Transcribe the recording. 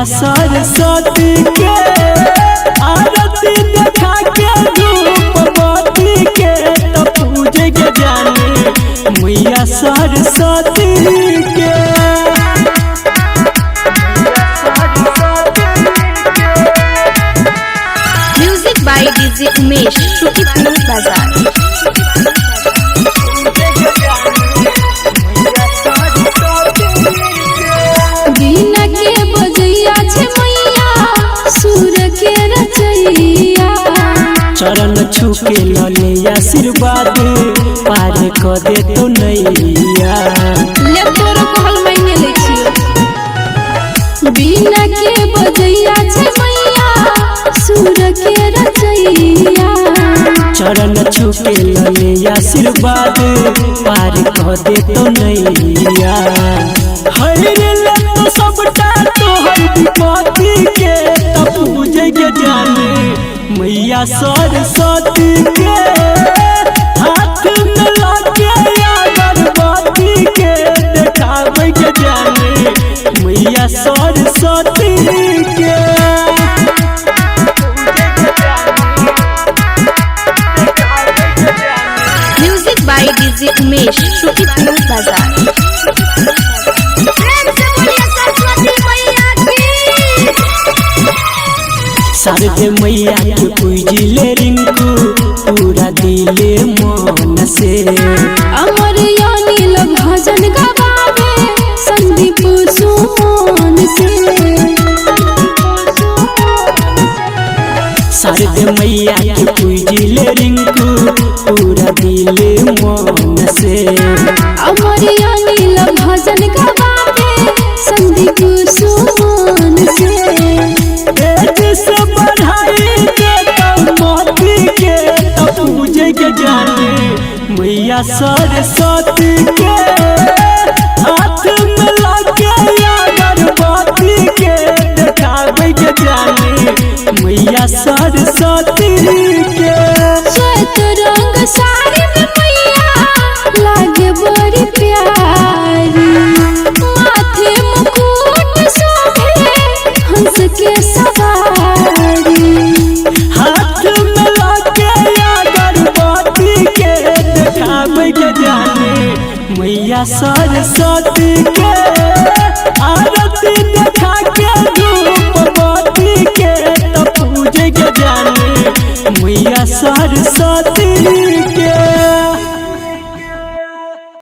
मैया सरस्वती के आरती देखा के धूप बत्ती के तो पूजे के जाने मैया सरस्वती के। Music by DJ Umesh Shukipur Bazar. बिना के बजैया छे मैया सुर के रचैया। चरण छुके लले आशीर्वाद पार क दे तो नैया। ले तोर कहल मैंने ले छियो। बिना के बजैया छे मैया सुर के रचैया। चरण छुके लले आशीर्वाद पार क दे तो नैया। हरे ले तो सबटा तोहर विपत्ति के तो पूजे के जाने मैया सरस्वती के। हाथ में लाके अगरबत्ती के देखावे के जाने मैया सरस्वती के। Music by DJ Umesh Shukipur Bazar. Sharde मैया के पूजिले रिंकू पूरा दिले मन से। अमर अनिल भजन गवावे संदीप सुमन से। शारदे मैया के पूजिले रिंकू पूरा दिले मन से। अमर अनिल भजन गवावे संदीप सुमन से। से बढ़ाई के तो मोती के तो पूजे के जाने मैया सरस्वती के। हाथ में लाके अगरबत्ती के देखावे के जाने मैया सरस्वती के। श्वेत रंग साड़ी में मैया लागे बड़ी प्यारी। माथे मुकुट शोभे हंस के सवारी। हाथ में लाके अगरबत्ती के देखावे के जाने मैया सरस्वती के। आरती देखा के